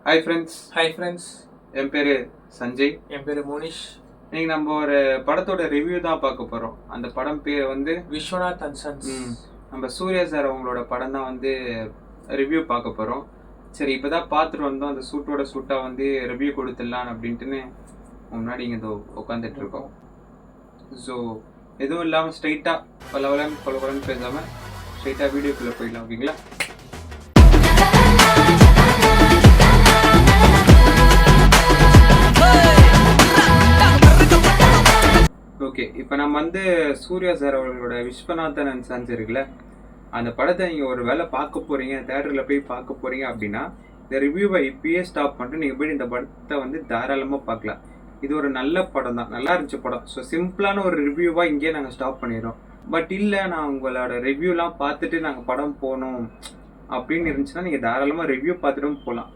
Hi friends. என் பேர் சஞ்சய். என் பேர் மோனிஷ். இன்னைக்கு நம்ம ஒரு படத்தோட ரிவ்யூ தான் பார்க்க போகிறோம். அந்த படம் பேர் வந்து விஸ்வநாத் அண்ட் சன்ஸ். நம்ம சூர்யா சார் அவங்களோட படம் தான் வந்து ரிவ்யூ பார்க்க போகிறோம். சரி, இப்போ தான் பார்த்துட்டு வந்தோம். அந்த சூட்டாக வந்து ரிவ்யூ கொடுத்துடலாம் அப்படின்ட்டுன்னு முன்னாடி இங்கே உட்காந்துட்டு இருக்கோம். ஸோ எதுவும் இல்லாமல் ஸ்ட்ரைட்டாக பலவலன்னு பேசாமல் ஸ்ட்ரைட்டாக வீடியோக்குள்ளே போயிடலாம். ஓகேங்களா? ஓகே, இப்போ நம்ம வந்து சூர்யா சார் அவர்களோட விஸ்வநாதன் அண்ட் சன்ஸ் இருக்குல்ல, அந்த படத்தை நீங்கள் ஒரு வேளை பார்க்க போகிறீங்க, தேட்டரில் போய் பார்க்க போகிறீங்க அப்படின்னா இந்த ரிவ்யூவை இப்பயே ஸ்டாப் பண்ணிட்டு நீங்கள் போய் இந்த படத்தை வந்து தாராளமாக பார்க்கலாம். இது ஒரு நல்ல படம் தான், நல்லா இருந்துச்சு படம். ஸோ சிம்பிளான ஒரு ரிவ்யூவாக இங்கேயே நாங்கள் ஸ்டாப் பண்ணிடுறோம். பட் இல்லை, நான் உங்களோட ரிவ்யூலாம் பார்த்துட்டு நாங்கள் படம் போகணும் அப்படின்னு இருந்துச்சுன்னா நீங்கள் தாராளமாக ரிவ்யூ பார்த்துட்டும் போகலாம்.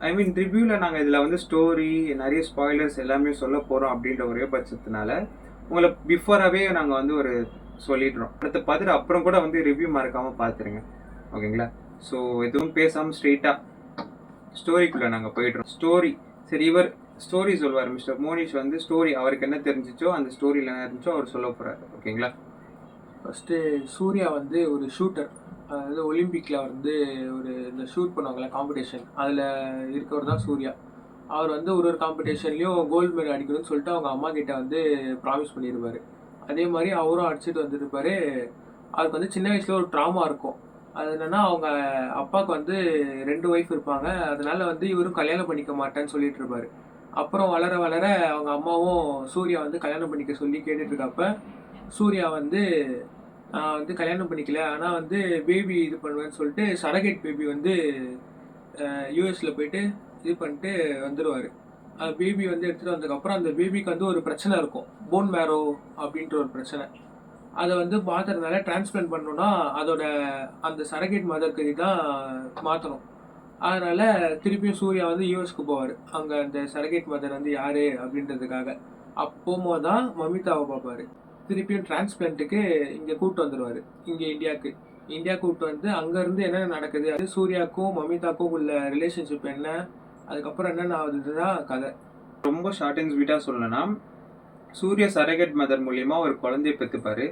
ஐ மீன் ரிவ்யூவில் நாங்கள் இதில் வந்து ஸ்டோரி, நிறைய ஸ்பாய்லர்ஸ் எல்லாமே சொல்ல போகிறோம் அப்படின்ற ஒரே பட்சத்தினால உங்களை பிஃபோராகவே நாங்கள் வந்து ஒரு சொல்லிடுறோம். அடுத்து பார்த்துட்டு அப்புறம் கூட வந்து ரிவ்யூ மறக்காமல் பார்த்துருங்க. ஓகேங்களா? ஸோ எதுவும் பேசாமல் ஸ்ட்ரெயிட்டாக ஸ்டோரிக்குள்ளே நாங்கள் போயிடுறோம். ஸ்டோரி சரி, இவர் ஸ்டோரி சொல்வார். மிஸ்டர் மோனிஷ் வந்து ஸ்டோரி அவருக்கு என்ன தெரிஞ்சிச்சோ அந்த ஸ்டோரியில் என்ன இருந்துச்சோ அவர் சொல்ல போகிறார். ஓகேங்களா? ஃபஸ்ட்டு சூர்யா வந்து ஒரு ஷூட்டர். அதாவது ஒலிம்பிக்கில் வந்து ஒரு இந்த ஷூட் பண்ணுவாங்கள்ல காம்படிஷன், அதில் இருக்கவர் தான் சூர்யா. அவர் வந்து ஒரு காம்படிஷன்லேயும் கோல்டு மெடல் அடிக்கணும்னு சொல்லிட்டு அவங்க அம்மா கிட்ட வந்து ப்ராமிஸ் பண்ணியிருப்பார். அதே மாதிரி அவரும் அடிச்சுட்டு வந்துருப்பார். அவருக்கு வந்து சின்ன வயசில் ஒரு ட்ராமா இருக்கும். அது என்னென்னா, அவங்க அப்பாவுக்கு வந்து 2 ஒய்ஃப் இருப்பாங்க. அதனால வந்து இவரும் கல்யாணம் பண்ணிக்க மாட்டேன்னு சொல்லிட்டு இருப்பார். அப்புறம் வளர வளர அவங்க அம்மாவும் சூர்யா வந்து கல்யாணம் பண்ணிக்க சொல்லி கேட்டுட்ருக்கப்ப சூர்யா வந்து நான் வந்து கல்யாணம் பண்ணிக்கல, ஆனால் வந்து பேபி இது பண்ணுவேன்னு சொல்லிட்டு சரகேட் பேபி வந்து யூஎஸில் போயிட்டு இது பண்ணிட்டு வந்துடுவார். பேபி வந்து எடுத்துகிட்டு வந்ததுக்கப்புறம் அந்த பேபிக்கு வந்து ஒரு பிரச்சனை இருக்கும், போன் மேரோ அப்படின்ற ஒரு பிரச்சனை. அதை வந்து மாற்றுறதுனால டிரான்ஸ்பிளான்ட் பண்ணணும்னா அதோட அந்த சரகேட் மதருக்கு தான் மாற்றணும். அதனால் திருப்பியும் சூர்யா வந்து யூஎஸ்க்கு போவார். அங்கே அந்த சரகேட் மதர் வந்து யார் அப்படின்றதுக்காக. போகும்போது தான் மமிதாவை பார்ப்பார். திருப்பியும் டிரான்ஸ்பிளான்ட்டுக்கு இங்கே கூப்பிட்டு வந்துடுவார், இங்கே இந்தியா கூப்பிட்டு வந்து அங்கேருந்து என்னென்ன நடக்குது, அது சூர்யாவுக்கும் மமிதாக்கும் உள்ள ரிலேஷன்ஷிப் என்ன, அதுக்கப்புறம் என்னென்ன ஆகுதுன்னா கதை. ரொம்ப ஷார்ட் அண்ட் ஸ்வீட்டாக சொல்லணும்னா, சூர்யா சரகேட் மதர் மூலியமாக ஒரு குழந்தைய பெற்றுப்பார்.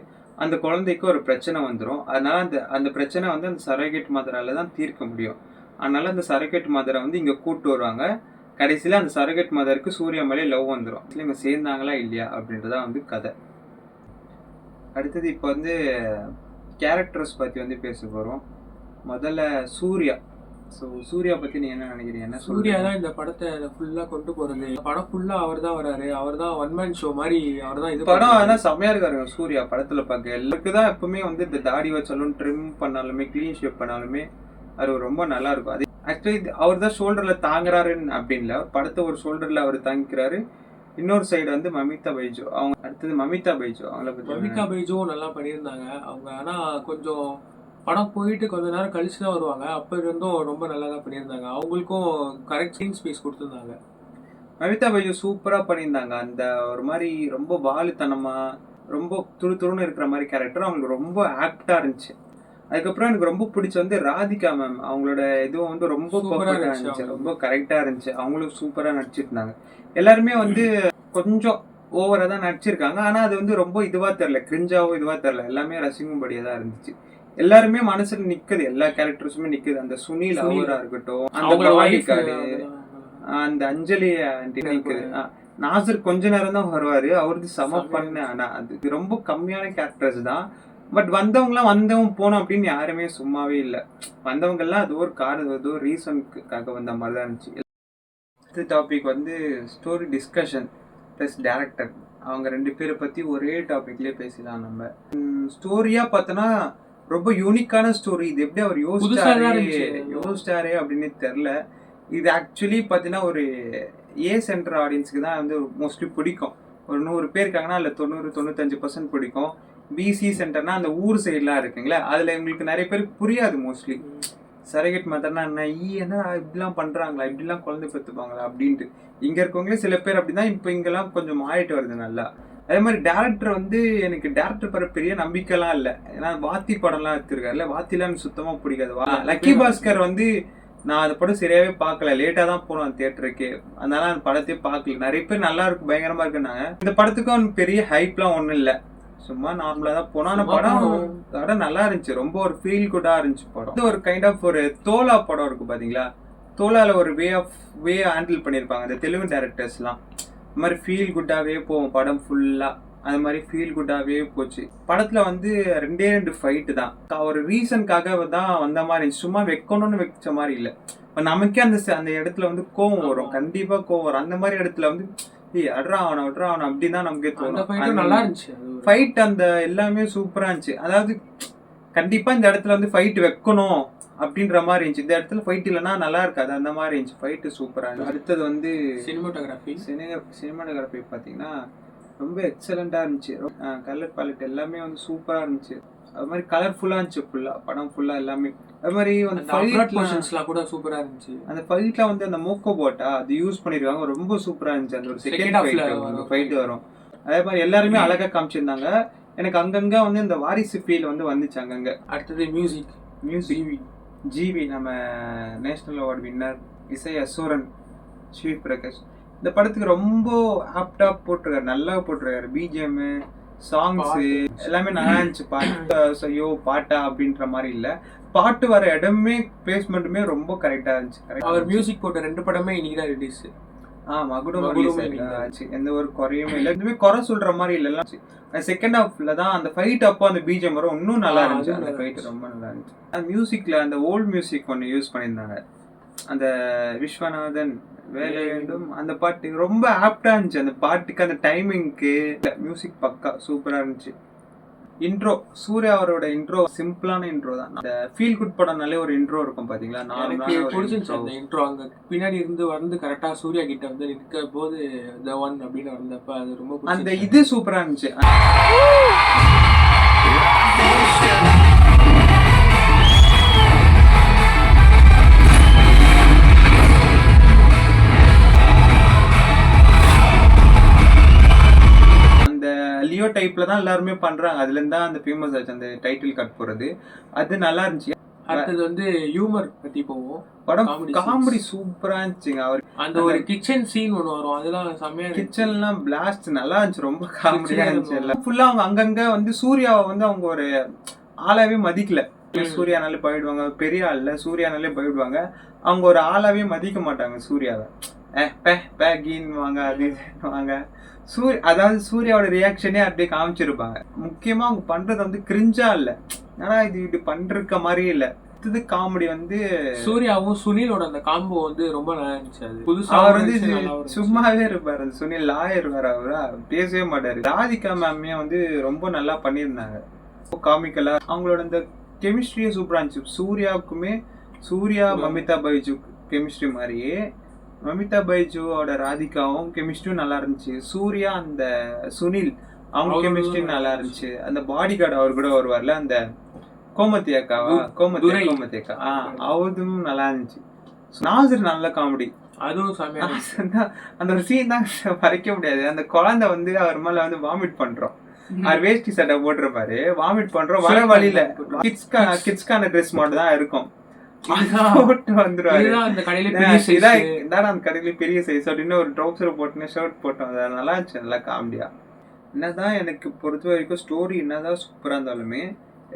அந்த குழந்தைக்கு ஒரு பிரச்சனை வந்துடும். அதனால் அந்த பிரச்சனை வந்து அந்த சரகேட் மதரால் தான் தீர்க்க முடியும். அதனால் அந்த சரகேட் மதரை வந்து இங்கே கூப்பிட்டு வருவாங்க. கடைசியில் அந்த சரகேட் மதருக்கு சூர்யா மேலே லவ் வந்துடும். இவங்க சேர்ந்தாங்களா இல்லையா அப்படின்றதான் வந்து கதை. அடுத்தது இப்போ வந்து கேரக்டர்ஸ் பற்றி வந்து பேச போகிறோம். முதல்ல சூர்யா. ஸோ சூர்யா பற்றி நீ என்ன நினைக்கிறீங்க? சூர்யா தான் இந்த படத்தை ஃபுல்லாக கொண்டு போகிறது. படம் ஃபுல்லாக அவர் தான் வராரு. அவர் தான் ஒன் மேன் ஷோ மாதிரி. அவர் தான் இது படம் ஆனால் செம்மையாக இருக்காரு சூர்யா படத்தில் பார்க்க. எல்லாருக்கு தான் எப்பவுமே வந்து இந்த தாடி வச்சாலும் ட்ரிம் பண்ணாலுமே க்ளீன் ஷேப் பண்ணாலுமே அது ரொம்ப நல்லா இருக்கும். அது ஆக்சுவலி அவர் தான் ஷோல்டரில் தாங்குறாருன்னு அப்படின்ல, படத்தை ஒரு ஷோல்டரில் அவர் தாங்கிக்கிறாரு. இன்னொரு சைடு வந்து மமிதா பைஜோ. அவங்க அடுத்தது மமிதா பைஜோ. அவங்கள பற்றி மமிதா பைஜோவும் நல்லா பண்ணியிருந்தாங்க அவங்க. ஆனால் கொஞ்சம் படம் போயிட்டு கொஞ்ச நேரம் கழிச்சு தான் வருவாங்க. அப்போ இருந்தும் ரொம்ப நல்லா தான் பண்ணியிருந்தாங்க. அவங்களுக்கும் கரெக்ட் சீன் ஸ்பேஸ் கொடுத்துருந்தாங்க. மமிதா பைஜோ சூப்பராக பண்ணியிருந்தாங்க. அந்த ஒரு மாதிரி ரொம்ப வாலுத்தனமாக ரொம்ப துருன்னு இருக்கிற மாதிரி கேரக்டர் அவங்களுக்கு ரொம்ப ஆக்டாக இருந்துச்சு. அதுக்கப்புறம் எனக்கு ரொம்ப பிடிச்ச வந்து ராதிகா மேம். அவங்களோட இதுவும் வந்து ரொம்ப பர்ஃபெக்டாக இருந்துச்சு, ரொம்ப கரெக்டாக இருந்துச்சு. அவங்களும் சூப்பராக நடிச்சிருந்தாங்க. எல்லாருமே வந்து கொஞ்சம் ஓவராக தான் நடிச்சிருக்காங்க. ஆனால் அது வந்து ரொம்ப இதுவாக தெரில, கிரிஞ்சாவோ இதுவாக தெரில. எல்லாமே ரசிக்கும்படியாக தான் இருந்துச்சு. எல்லாருமே மனசுல நிக்குது, எல்லா கேரக்டர்ஸுமே நிக்குது. அந்த சுனில் அவரா இருக்கட்டும், அந்த பவானிக்காடு, அந்த அஞ்சலி ஆண்டி நிக்குது. நாசர் கொஞ்ச நேரம் தான் வருவாரு, அவருக்கு சம பண்ண. ஆனா அது ரொம்ப கம்மியான கேரக்டர்ஸ் தான். பட் வந்தவங்க போனோம் அப்படின்னு யாருமே சும்மாவே இல்லை. வந்தவங்கெல்லாம் அது ஒரு காரணம், அது ஒரு ரீசனுக்காக வந்த மாதிரி தான் இருந்துச்சு. அடுத்த டாபிக் வந்து ஸ்டோரி டிஸ்கஷன் ப்ளஸ் டேரக்டர். அவங்க 2 பேரை பற்றி ஒரே டாபிக்லேயே பேசலாம். நம்ம ஸ்டோரியாக பார்த்தோன்னா ரொம்ப யூனிக்கான ஸ்டோரி. இது எப்படி அவர் யோசிச்சாரே அப்படின்னு தெரில. இது ஆக்சுவலி பார்த்தீங்கன்னா ஒரு சென்டர் ஆடியன்ஸுக்கு தான் வந்து மோஸ்ட்லி பிடிக்கும். ஒரு 100 பேர் இருக்காங்கன்னா அதில் 90-95% பிடிக்கும். பிசி சென்டர்னா அந்த ஊர் சைட்லாம் இருக்குங்களா, அதில் எங்களுக்கு நிறைய பேருக்கு புரியாது மோஸ்ட்லி. சரகேட் மதர்னா என்ன இப்படிலாம் பண்ணுறாங்களா, இப்படிலாம் குழந்தை பெற்றுப்பாங்களா அப்படின்ட்டு. இங்கே இருக்கவங்களே சில பேர் அப்படிதான் இப்போ இங்கெல்லாம் கொஞ்சம் மாறிட்டு வருது நல்லா. அதே மாதிரி டேரக்டர் வந்து எனக்கு டேரக்டர் பர பெரிய நம்பிக்கைலாம் இல்லை. ஏன்னா வாத்தி படம்லாம் எடுத்திருக்காருல்ல, வாத்திலாம் எனக்கு சுத்தமாக பிடிக்காது. லக்கி பாஸ்கர் வந்து நான் அந்த படம் சரியாவே பார்க்கல, லேட்டாக தான் போனோம் தியேட்டருக்கு, அதனால அந்த படத்தையே பார்க்கல. நிறைய பேர் நல்லா இருக்கு, பயங்கரமா இருக்குன்னாங்க. இந்த படத்துக்கும் பெரிய ஹைப்லாம் ஒன்றும் இல்லை, சும்மா நார்மலாக தான் போனோம். ஆனால் படம் நல்லா இருந்துச்சு, ரொம்ப ஒரு ஃபீல் குட்டாக இருந்துச்சு படம். இது ஒரு கைண்ட் ஆஃப் ஒரு தோலா படம் இருக்கு பார்த்தீங்களா, தோலாவில் ஒரு வே ஹேண்டில் பண்ணியிருப்பாங்க அந்த தெலுங்கு டேரக்டர்ஸ்லாம். இந்த மாதிரி ஃபீல் குட்டாகவே போகும் படம் ஃபுல்லாக, அது மாதிரி ஃபீல் குட்டாகவே போச்சு. படத்தில் வந்து 2 ஃபைட்டு தான், ஒரு ரீசனுக்காக தான் வந்த மாதிரி, சும்மா வைக்கணும்னு வச்ச மாதிரி இல்லை. இப்போ நமக்கே அந்த இடத்துல வந்து கோவம் வரும், கண்டிப்பாக கோவம் வரும். அந்த மாதிரி இடத்துல வந்து அட்ரா ஆகணும் அப்படின்னு தான் நமக்கே தோணும். நல்லா இருந்துச்சு ஃபைட், அந்த எல்லாமே சூப்பராக இருந்துச்சு. அதாவது கண்டிப்பாக இந்த இடத்துல வந்து ஃபைட் வைக்கணும் அப்படின்ற மாதிரி இருந்துச்சு. இந்த இடத்துல ஃபைட் இல்லைன்னா நல்லா இருக்காது, அந்த மாதிரி இருந்துச்சு. ஃபைட்டு சூப்பராக இருந்துச்சு. அடுத்தது வந்து சினிமாட்டோகிராஃபி பார்த்தீங்கன்னா ரொம்ப எக்ஸலண்ட்டாக இருந்துச்சு. கலர் பாலட் எல்லாமே வந்து சூப்பராக இருந்துச்சு. அது மாதிரி கலர்ஃபுல்லாக இருந்துச்சு ஃபுல்லாக, படம் ஃபுல்லாக எல்லாமே. அது மாதிரி வந்து ஃபைட்லாம் கூட சூப்பராக இருந்துச்சு. அந்த ஃபைட்டில் வந்து அந்த மோக்கோ போட்டா அது யூஸ் பண்ணியிருக்காங்க, ரொம்ப சூப்பராக இருந்துச்சு. அந்த ஒரு செகண்ட் ஃபைட்டு வரும், அதே மாதிரி எல்லாருமே அழகாக காமிச்சிருந்தாங்க. எனக்கு அங்கங்கே வந்து இந்த வாரிசு ஃபீல் வந்து வந்துச்சு அங்கங்கே. அடுத்தது மியூசிக் ஜிவி நம்ம நேஷனல் அவார்டு வின்னர் இசை அசூரன் ஸ்ரீ பிரகாஷ் இந்த படத்துக்கு ரொம்ப ஆப்டா போட்டிருக்காரு, நல்லா போட்டிருக்காரு. பிஜிஎம் சாங்ஸ் எல்லாமே நல்லா இருந்துச்சு. பாட்டு ஐயோ பாட்டா அப்படின்ற மாதிரி இல்ல, பாட்டு வர இடமே பிளேஸ்மெண்ட்டுமே ரொம்ப கரெக்டா இருந்துச்சு. அவர் மியூசிக் போட்ட 2 படமே இன்னைக்கு தான் ரிலீஸ். எந்த ஒரு குறையுமே இல்லை, எதுவுமே குறை சொல்ற மாதிரி இல்ல. செகண்ட் ஹாஃப்ல தான் அந்த ஃபைட் அப்போ அந்த பிஜிஎம் வரும், இன்னும் நல்லா இருந்துச்சு. அந்த ஃபைட் ரொம்ப நல்லா இருந்துச்சு. அந்த மியூசிக்ல அந்த ஓல்ட் மியூசிக் ஒன்று யூஸ் பண்ணியிருந்தாங்க, அந்த விஸ்வநாதன் வேலை வேண்டும் அந்த பாட்டு ரொம்ப ஆப்டா இருந்துச்சு. அந்த பாட்டுக்கு அந்த டைமிங்க்கு மியூசிக் பக்கா சூப்பரா இருந்துச்சு. இன்ட்ரோ, சூர்யா அவரோட இன்ட்ரோ சிம்பிளான இன்ட்ரோ தான். அந்த ஃபீல் குட் படம்னாலே ஒரு இன்ட்ரோ இருக்கும் பாத்தீங்களா, நார்மலான இன்ட்ரோ. அங்க பின்னாடி இருந்து வந்து கரெக்டா சூர்யா கிட்ட வந்து நிற்க போது த ஒன் அப்படின்னு வந்தப்ப அது ரொம்ப அந்த இது சூப்பரா இருந்துச்சு. லியோ டைப்ல தான் எல்லாருமே பண்றாங்க, அதுல இருந்தா அந்த ஃபேமஸ் ஆச்சு அந்த டைட்டில் கட் போறது, அது நல்லா இருந்துச்சு. அடுத்தது வந்து ஹியூமர் பத்தி போவோம். படம் காமெடி சூப்பரா இருந்துச்சுங்க. அவர் அந்த ஒரு கிச்சன் சீன் ஒன்று வரும், அதெல்லாம் செம்மையா. கிச்சன்லாம் பிளாஸ்ட் நல்லா இருந்துச்சு, ரொம்ப காமெடியா இருந்துச்சு. எல்லாம் ஃபுல்லா அவங்க அங்கங்க வந்து சூர்யாவை வந்து அவங்க ஒரு ஆளாவே மதிக்கல. சூர்யானாலே போயிடுவாங்க, பெரிய ஆள்ல சூர்யானாலே போயிடுவாங்க, அவங்க ஒரு ஆளாவே மதிக்க மாட்டாங்க சூர்யாவை. வாங்க அது வாங்க அதாவது சூர்யாவோட ரியாக்ஷனே அப்படியே காமிச்சிருப்பாங்க. முக்கியமா அவங்க பண்றது வந்து கிரிஞ்சா இல்ல, ஆனா இது இப்படி பண்ற மாதிரியே இல்ல. இது காமெடி வந்து சூர்யாவும் சுனிலோட அந்த காம்போ வந்து ரொம்ப நல்லா இருந்துச்சு. அது புதுசா அவர் வந்து சும்மாவே இருப்பாரு, அந்த சுனில் லாயர் வேற, அவரா பேசவே மாட்டாரு. ராதிகா மேமே வந்து ரொம்ப நல்லா பண்ணியிருந்தாங்க, காமிக்கலா. அவங்களோட இந்த கெமிஸ்ட்ரியே சூப்பரா இருந்துச்சு. சூர்யாவுக்குமே சூர்யா மமிதா பைஜு கெமிஸ்ட்ரி மாதிரியே மமிதா பைஜுவோட ராதிகாவும் கெமிஸ்ட்ரியும் நல்லா இருந்துச்சு. சூர்யா அந்த சுனில் அவங்க கெமிஸ்ட்ரியும் நல்லா இருந்துச்சு. அந்த பாடி கார்டு அவர் கூட வருவார்ல, அந்த கோமதி அக்காவா, கோமதி அக்கா, அவதும் நல்லா இருந்துச்சு. நாசர் நல்ல காமெடி, அதுவும் அந்த ஒரு சீன் தான் மறைக்க முடியாது. அந்த குழந்தை வந்து அவர் மேல வந்து வாமிட் பண்றோம், அவர் வேஷ்டி சட்டை போட்டிருப்பாரு, வாமிட் பண்றோம், வர வழியில கிட்ஸ்கான ட்ரெஸ் மட்டும் தான் இருக்கும், அந்த கடையில பெரிய சைஸ் அப்படின்னு ஒரு ட்ரௌசர் போட்டு ஷர்ட் போட்டோம். அது நல்லா இருந்துச்சு, நல்லா காமெடியா. என்னதான் எனக்கு பொறுத்த வரைக்கும் ஸ்டோரி என்னதான் சூப்பரா இருந்தாலுமே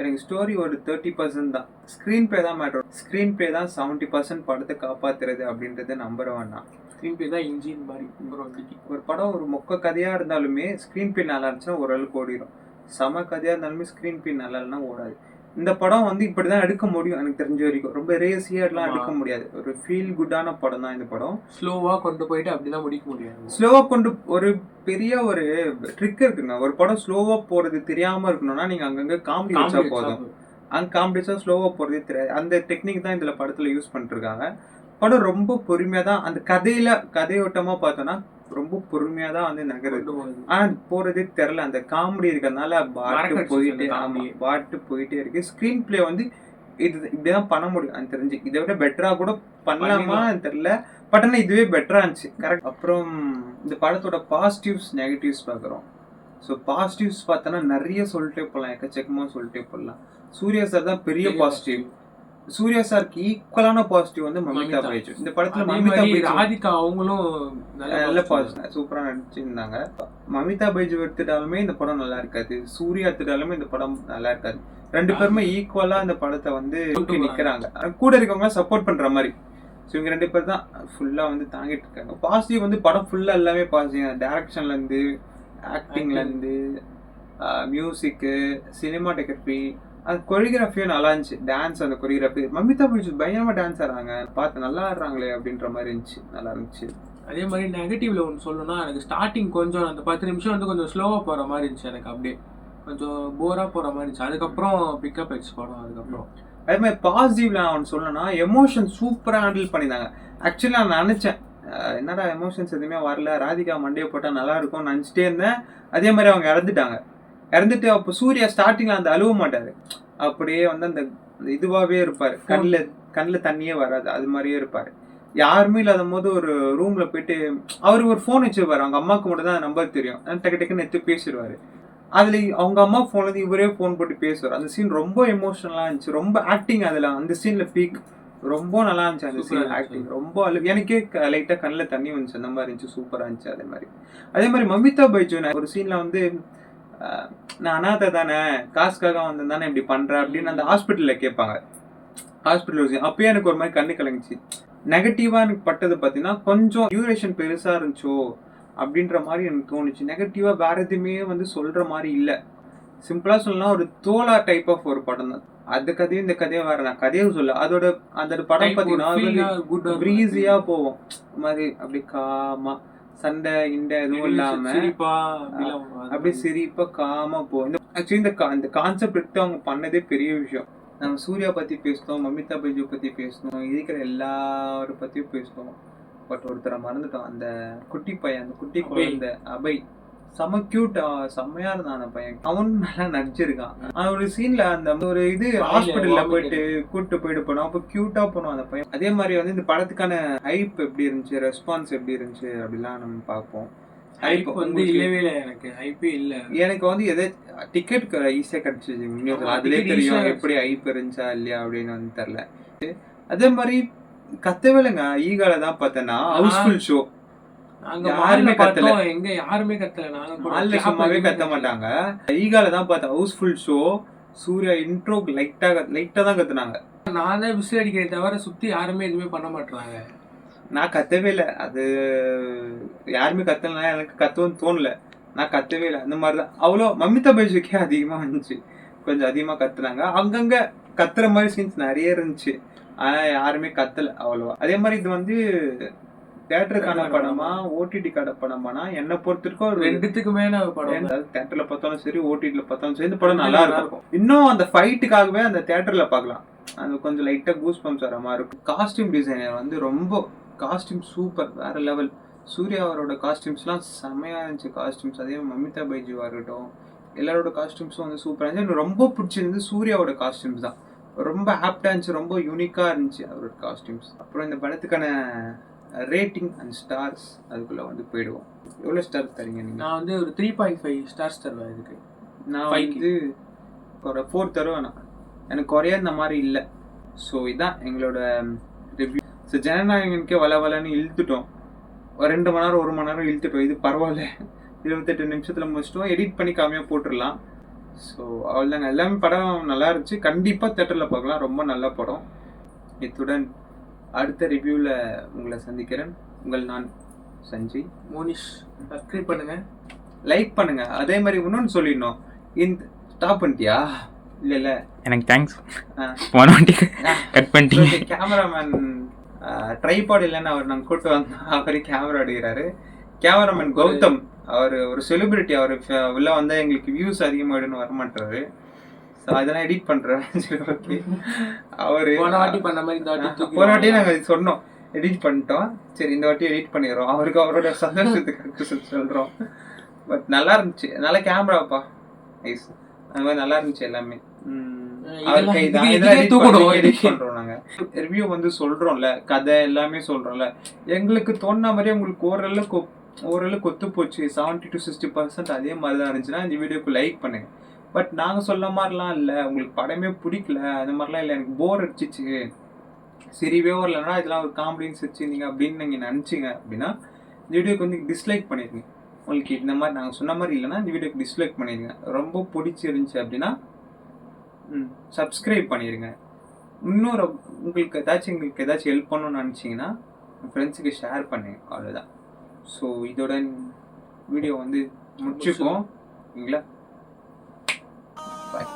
எனக்கு ஸ்டோரி ஒரு 30% தான். ஸ்கிரீன் பிளே தான் மேட்டர். ஸ்கிரீன் பிளே தான் 70% படத்தை காப்பாத்துறது அப்படின்றத நம்புற வேண்டாம். ஸ்கிரீன் பிளே தான் இன்ஜின் மாதிரி. ஒரு படம் ஒரு மொக்க கதையா இருந்தாலுமே ஸ்கிரீன் பிளே நல்லா இருந்துச்சுன்னா ஓரளவுக்கு ஓடிடும். சம கதையா இருந்தாலுமே ஸ்கிரீன் பிளே நல்லா இல்லைன்னா ஓடாது. இந்த படம் வந்து இப்படிதான் எடுக்க முடியும் எனக்கு தெரிஞ்ச வரைக்கும். ரொம்ப ரேசியாலாம் எடுக்க முடியாது, ஒரு ஃபீல் குட்டான படம் தான் இந்த படம். ஸ்லோவா கொண்டு போயிட்டு அப்படிதான் முடிக்க முடியாது. ஸ்லோவா கொண்டு ஒரு பெரிய ஒரு ட்ரிக் இருக்குங்க. ஒரு படம் ஸ்லோவா போறது தெரியாம இருக்கணும்னா நீங்க அங்கங்க காமெடி வச்சா போதும். அங்க காமெடி வச்சா ஸ்லோவா போறதே தெரியாது. அந்த டெக்னிக் தான் இதுல படத்துல யூஸ் பண்ணிருக்காங்க. படம் ரொம்ப பொறுமையா தான், அந்த கதையோட்டமா பார்த்தோம்னா ரொம்ப பொறுமையா தான் வந்து நகருது. ஆனா போறதே தெரியல, அந்த காமெடி இருக்கிறதுனால பாட்டு போயிட்டே இருக்கு. ஸ்கிரீன் பிளே வந்து இது இப்படிதான் பண்ண முடியும் எனக்கு தெரிஞ்சு. இதை விட பெட்டரா கூட பண்ணலாமா தெரியல, பட் ஆனா இதுவே பெட்டரா இருந்துச்சு. கரெக்ட். அப்புறம் இந்த படத்தோட பாசிட்டிவ்ஸ் நெகட்டிவ்ஸ் பாக்குறோம். ஸோ பாசிட்டிவ்ஸ் பார்த்தோன்னா நிறைய சொல்லிட்டே போகலாம், எக்கச்சக்கமா சொல்லிட்டே போடலாம். சூர்யா சார் தான் பெரிய பாசிட்டிவ். சூர்யா சாருக்கு ஈக்குவலான பாசிட்டிவ் வந்து மமிதா பைஜு. இந்த படத்துல அதே மமிதா மாதிரி பைஜு ராதிகா அவங்களும் நல்ல பாசிட்டிவ் சூப்பரா நடிச்சிருந்தாங்க. மமிதா பைஜு எடுத்துட்டாலுமே இந்த படம் நல்லா இருக்காது, சூர்யா எடுத்துட்டாலுமே இந்த படம் நல்லா இருக்காது. ரெண்டு பேருமே ஈக்குவலா இந்த படத்தை வந்து நிக்கிறாங்க. கூட இருக்கவங்க சப்போர்ட் பண்ற மாதிரி. ஸோ இவங்க ரெண்டு பேர் தான் ஃபுல்லா வந்து தாங்கிட்டு இருக்காங்க. பாசிட்டிவ் வந்து படம் ஃபுல்லா எல்லாமே பாசிட்டிவ். டைரக்ஷன்ல இருந்து, ஆக்டிங்ல இருந்து, மியூசிக்கு, சினிமாட்டோகிராஃபி, அது கொரியோகிராஃபியும் நல்லா இருந்துச்சு. டான்ஸ், அந்த கொரியோகிராஃபி மமிதா பைஜு பயங்கரமா டான்ஸ் ஆடுறாங்க, பார்த்து நல்லா ஆடுறாங்களே அப்படின்ற மாதிரி இருந்துச்சு. நல்லா இருந்துச்சு. அதே மாதிரி நெகட்டிவ்ல ஒன்று சொல்லணும்னா, எனக்கு ஸ்டார்டிங் கொஞ்சம் அந்த 10 நிமிஷம் வந்து கொஞ்சம் ஸ்லோவாக போகிற மாதிரி இருந்துச்சு. எனக்கு அப்படியே கொஞ்சம் போராக போகிற மாதிரி இருந்துச்சு. அதுக்கப்புறம் பிக்கப் ஆயிடுச்சு படம். அதுக்கப்புறம் அதே மாதிரி பாசிட்டிவ்ல நான் ஒன்று சொல்லணும்னா, எமோஷன் சூப்பராக ஹேண்டில் பண்ணியிருந்தாங்க. ஆக்சுவலி நான் நினச்சேன் என்னடா எமோஷன்ஸ் எதுவுமே வரல, ராதிகா மண்டையை போட்டால் நல்லா இருக்கும்னு நினச்சிட்டே இருந்தேன். அதே மாதிரி அவங்க இறந்துட்டு அப்போ சூர்யா ஸ்டார்டிங்ல அந்த அழுவ மாட்டாரு, அப்படியே வந்து அந்த இதுவாகவே இருப்பார். கண்ணில் தண்ணியே வராது, அது மாதிரியே இருப்பார். யாருமே இல்லாத போது ஒரு ரூம்ல போயிட்டு அவரு ஒரு ஃபோன் வச்சிருப்பாரு. அவங்க அம்மாவுக்கு மட்டும் தான் நம்பர் தெரியும். டக்கு டக்குன்னு எடுத்து பேசிடுவாரு. அதுல அவங்க அம்மா போன்ல இருந்து இவரே போன் போட்டு பேசுவார். அந்த சீன் ரொம்ப எமோஷனலா இருந்துச்சு. ரொம்ப ஆக்டிங் அதுல அந்த சீன்ல பீக் ரொம்ப நல்லா இருந்துச்சு. அந்த சீன் ஆக்டிங் ரொம்ப எனக்கே லைட்டா கண்ணில் தண்ணி வந்துச்சு. அந்த மாதிரி இருந்துச்சு, சூப்பரா இருந்துச்சு. அதே மாதிரி மமிதா பைஜு ஒரு சீன்ல வந்து நான் அனாதை தானே, காசுக்காக வந்தேன் தானே இப்படி பண்ற அப்படின்னு அந்த ஹாஸ்பிட்டல்ல கேட்பாங்க. ஹாஸ்பிட்டல் அப்பயே எனக்கு ஒரு மாதிரி கண்ணு கலங்குச்சு. நெகட்டிவா எனக்கு பட்டது பார்த்தீங்கன்னா, கொஞ்சம் டியூரேஷன் பெருசா இருந்துச்சோ அப்படின்ற மாதிரி எனக்கு தோணுச்சு. நெகட்டிவா வேற எதுவுமே வந்து சொல்ற மாதிரி இல்லை. சிம்பிளா சொல்லலாம், ஒரு தோலா டைப் ஆஃப் ஒரு படம் தான். அந்த கதையும் இந்த கதையும் வேற. நான் கதையும் சொல்ல, அந்த படம் பார்த்தீங்கன்னா பிரீஸியா போவோம். மாதிரி அப்படி காமா சண்டை இண்டை எதுவும் இல்லாம அப்படியே சிரிப்பா காமா போகும். ஆக்சுவலி இந்த கான்செப்ட் எடுத்து அவங்க பண்ணதே பெரிய விஷயம். நம்ம சூர்யா பத்தி பேசணும், மமிதா பைஜு பத்தி பேசணும், இருக்கிற எல்லார பத்தியும் பேசணும். பட் ஒருத்தரை மறந்துட்டோம், அந்த குட்டி பையன், அந்த குட்டி குழந்தை அபய். செம கியூட், செம்மையா இருந்தான் அந்த பையன். அவனும் நல்லா நடிச்சிருக்கான். ஒரு சீன்ல அந்த ஒரு இது ஹாஸ்பிட்டல்ல போயிட்டு கூட்டு போயிட்டு போனோம். அப்ப கியூட்டா போனோம் அந்த பையன். அதே மாதிரி வந்து இந்த படத்துக்கான ஹைப் எப்படி இருந்துச்சு, ரெஸ்பான்ஸ் எப்படி இருந்துச்சு அப்படிலாம் நம்ம பார்ப்போம். ஹைப் வந்து இல்லவே இல்லை. எனக்கு ஹைப்பே இல்லை. எனக்கு வந்து எதை டிக்கெட் ஈஸியா கிடைச்சிச்சு. அதுலயே தெரியும் எப்படி ஹைப் இருந்துச்சா இல்லையா அப்படின்னு வந்து தெரியல. அதே மாதிரி கத்தவேலைங்க, ஈகால தான் பார்த்தேன்னா ஹவுஸ்ஃபுல் ஷோ. யாருமே கத்தல, எங்க யாருமே கத்தல. நாங்க சும்மாவே கத்த மாட்டாங்க. ஈகால தான் பார்த்தேன் ஹவுஸ்ஃபுல் ஷோ. சூர்யா இன்ட்ரோக்கு லைட்டா தான் கத்துனாங்க. நான் தான் விசில் அடிக்கிறத தவிர சுத்தி யாருமே எதுவுமே பண்ண மாட்டாங்க. நான் கத்தவே இல்லை. அது யாருமே கத்தலனா எனக்கு கத்தவும் தோணல. நான் கத்தவே இல்லை. அந்த மாதிரிதான் அவ்வளோ மமிதா பைஜுக்கே அதிகமா வந்துச்சு. கொஞ்சம் அதிகமா கத்துனாங்க. அங்கங்க கத்துற மாதிரி சீன்ஸ் நிறைய இருந்துச்சு. ஆனா யாருமே கத்தல அவ்வளவா. அதே மாதிரி இது வந்து தியேட்டருக்கான படமா ஓடிடிக்கான படமானா என்னை பொறுத்திருக்கும் ஒரு 2த்துக்கு மேல படம். தியேட்டர்ல பார்த்தாலும் சரி, ஓடிடில பார்த்தாலும் சரி, இந்த படம் நல்லா இருக்கும். இன்னும் அந்த ஃபைட்டுக்காகவே அந்த தியேட்டர்ல பார்க்கலாம். அது கொஞ்சம் லைட்டா கூஸ் பம்ப்ஸ் வர மாதிரி இருக்கும். காஸ்டியூம் டிசைனர் வந்து ரொம்ப காஸ்டியூம் சூப்பர், வேற லெவல். சூர்யா அவரோட காஸ்டியூம்ஸ்லாம் செம்மையா இருந்துச்சு. காஸ்டியூம்ஸ் அதே மமிதா பைஜுவா இருக்கட்டும், எல்லாரோட காஸ்டியூம்ஸும் வந்து சூப்பராக இருந்துச்சு. எனக்கு ரொம்ப பிடிச்சிருந்து சூர்யாவோட காஸ்டியூம்ஸ் தான். ரொம்ப ஆப்டா இருந்துச்சு, ரொம்ப யூனிக்கா இருந்துச்சு அவரோட காஸ்டியூம்ஸ். அப்புறம் இந்த படத்துக்கான ரேட்டிங் அண்ட் ஸ்டார்ஸ் அதுக்குள்ள வந்து போயிடுவோம். எவ்வளோ ஸ்டார் தரீங்க நீங்க? நான் வந்து ஒரு 3.5 ஸ்டார்ஸ் தருவேன் இதுக்கு. நான் வந்து ஒரு 4 தருவேன். எனக்கு குறைய இந்த மாதிரி இல்லை. ஸோ இதான் எங்களோட ரிவ்யூ. ஸோ ஜனநாயகனுக்கே வளவலன்னு இழுத்துட்டோம். ஒரு 2 மணி நேரம் 1 மணி நேரம் இழுத்துட்டோம். இது பரவாயில்ல, 28 நிமிஷத்தில் முடிச்சிட்டோம். எடிட் பண்ணி காமியாக போட்டுடலாம். ஸோ அவ்வளோதாங்க. எல்லாமே படம் நல்லா இருந்துச்சு. கண்டிப்பாக தேட்டரில் பார்க்கலாம், ரொம்ப நல்ல படம். இத்துடன் அடுத்த ரிவ்யூவில் உங்களை சந்திக்கிறேன். நான் சஞ்சய் மோனிஷ். சப்ஸ்கிரைப் பண்ணுங்க, லைக் பண்ணுங்க. அதே மாதிரி இன்னொன்று சொல்லிடணும். இந்த ஸ்டாப் பண்ணிட்டியா? இல்லை எனக்கு தேங்க்ஸ். கட் பண்ணிட்டீங்க. கேமராமேன் ட்ரைபாட் இல்லைன்னு அவர் நாங்கள் கூப்பிட்டு வந்தோம். அவரே கேமரா எடுக்கிறாரு. கேமராமேன் கௌதம், அவர் ஒரு செலிபிரிட்டி. அவர் உள்ள வந்தால் எங்களுக்கு வியூஸ் அதிகமாகிடுன்னு வரமாட்டாரு. ஸோ அதெல்லாம் எடிட் பண்ணுறேன். சரி, ஓகே. அவர் போன வாட்டி நாங்கள் சொன்னோம், எடிட் பண்ணிட்டோம். சரி, இந்த வாட்டி எடிட் பண்ணிடுறோம். அவருக்கு அவரோட சந்தோஷத்துக்கு சொல்கிறோம். பட் நல்லா இருந்துச்சு. நல்ல கேமராப்பா, நைஸ். அந்த மாதிரி நல்லா இருந்துச்சு எல்லாமே. ரிவ்யூ வந்து சொல்றோம்ல, கதை எல்லாமே சொல்றோம்ல, எங்களுக்கு தோணுன மாதிரி உங்களுக்கு ஓரளவுக்கு ஒத்து போச்சு. 70 to 60% அதே மாதிரி தான் இருந்துச்சுன்னா இந்த வீடியோக்கு லைக் பண்ணுங்க. பட் நாங்கள் சொல்ல மாதிரிலாம் இல்லை, உங்களுக்கு படமே பிடிக்கல அந்த மாதிரிலாம் இல்லை, எனக்கு போர் அடிச்சிச்சு, சரிவே வரலன்னா இதெல்லாம் ஒரு காமெடின்னு வச்சுருந்தீங்க அப்படின்னு நீங்கள் நினச்சிங்க அப்படின்னா இந்த வீடியோக்கு வந்து டிஸ்லைக் பண்ணிடுங்க. உங்களுக்கு இந்த மாதிரி நாங்கள் சொன்ன மாதிரி இல்லைன்னா இந்த வீடியோக்கு டிஸ்லைக் பண்ணிடுங்க. ரொம்ப பிடிச்சிருந்துச்சி அப்படின்னா சப்ஸ்கிரைப் பண்ணிடுங்க. இன்னொரு உங்களுக்கு ஏதாச்சும் ஹெல்ப் பண்ணணும்னு நினச்சிங்கன்னா உங்கள் ஃப்ரெண்ட்ஸுக்கு ஷேர் பண்ணுங்க, அவ்வளோதான். ஸோ இதோட வீடியோ வந்து முடிச்சுப்போம் இல்லைங்களா? பாய்.